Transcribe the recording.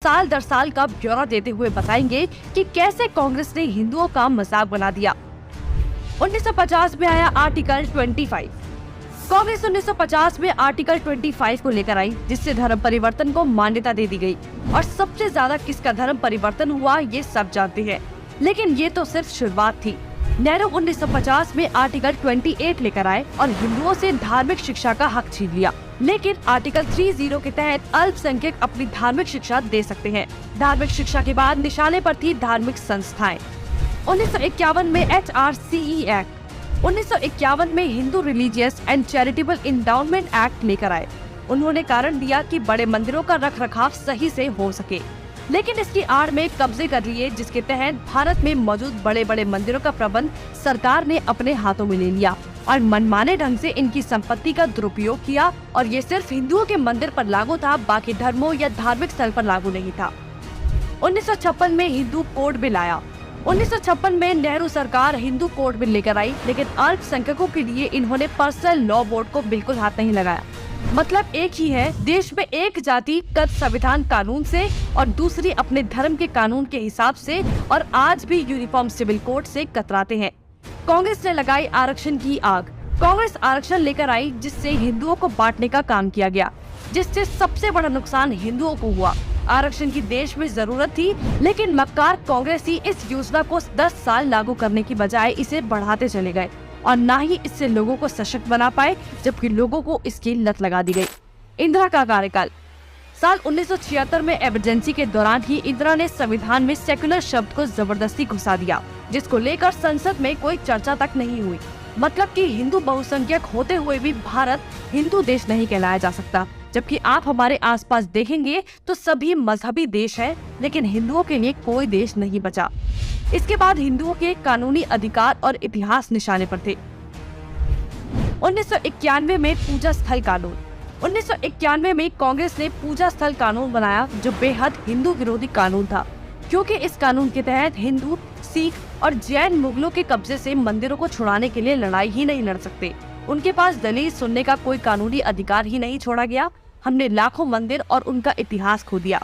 साल दर साल का ब्यौरा देते हुए बताएंगे कि कैसे कांग्रेस ने हिंदुओं का मजाक बना दिया। 1950 में आया आर्टिकल 25। कांग्रेस 1950 में आर्टिकल 25 को लेकर आई, जिससे धर्म परिवर्तन को मान्यता दे दी गई। और सबसे ज्यादा किसका धर्म परिवर्तन हुआ ये सब जानते हैं, लेकिन ये तो सिर्फ शुरुआत थी। नेहरू 1950 में आर्टिकल 28 लेकर आए और हिंदुओं से धार्मिक शिक्षा का हक छीन लिया। लेकिन आर्टिकल 30 के तहत अल्पसंख्यक अपनी धार्मिक शिक्षा दे सकते हैं। धार्मिक शिक्षा के बाद निशाने पर थी धार्मिक संस्थाएं। 1951 में HRCE एक्ट, 1951 में Hindu religious and charitable endowment act लेकर आए। उन्होंने कारण दिया कि बड़े मंदिरों का रखरखाव सही से हो सके, लेकिन इसकी आड़ में कब्जे कर लिए, जिसके तहत भारत में मौजूद बड़े बड़े मंदिरों का प्रबंध सरकार ने अपने हाथों में ले लिया और मनमाने ढंग से इनकी संपत्ति का दुरुपयोग किया। और ये सिर्फ हिंदुओं के मंदिर पर लागू था, बाकी धर्मों या धार्मिक स्थल पर लागू नहीं था। 1956 में हिंदू कोड बिल आया। 1956 में नेहरू सरकार हिंदू कोड बिल लेकर आई, लेकिन अल्पसंख्यकों के लिए इन्होंने पर्सनल लॉ बोर्ड को बिल्कुल हाथ नहीं लगाया। मतलब एक ही है, देश में एक जाति कद संविधान कानून से और दूसरी अपने धर्म के कानून के हिसाब से, और आज भी यूनिफॉर्म सिविल कोड से कतराते हैं। कांग्रेस ने लगाई आरक्षण की आग। कांग्रेस आरक्षण लेकर आई, जिससे हिंदुओं को बांटने का काम किया गया, जिससे सबसे बड़ा नुकसान हिंदुओं को हुआ। आरक्षण की देश में जरूरत थी, लेकिन मक्कार कांग्रेसी इस योजना को 10 साल लागू करने की बजाय इसे बढ़ाते चले गए और न ही इससे लोगों को सशक्त बना पाए, जबकि लोगों को इसकी लत लगा दी गई। इंदिरा का कार्यकाल। साल 1976 में इमरजेंसी के दौरान ही इंदिरा ने संविधान में सेक्युलर शब्द को जबरदस्ती घुसा दिया, जिसको लेकर संसद में कोई चर्चा तक नहीं हुई। मतलब कि हिंदू बहुसंख्यक होते हुए भी भारत हिंदू देश नहीं कहलाया जा सकता, जबकि आप हमारे आसपास देखेंगे तो सभी मजहबी देश हैं, लेकिन हिंदुओं के लिए कोई देश नहीं बचा। इसके बाद हिंदुओं के कानूनी अधिकार और इतिहास निशाने पर थे। 1991 में पूजा स्थल कानून। 1991 में कांग्रेस ने पूजा स्थल कानून बनाया, जो बेहद हिंदू विरोधी कानून था, क्योंकि इस कानून के तहत हिंदू, सिख और जैन मुगलों के कब्जे से मंदिरों को छुड़ाने के लिए लड़ाई ही नहीं लड़ सकते। उनके पास दलील सुनने का कोई कानूनी अधिकार ही नहीं छोड़ा गया। हमने लाखों मंदिर और उनका इतिहास खो दिया।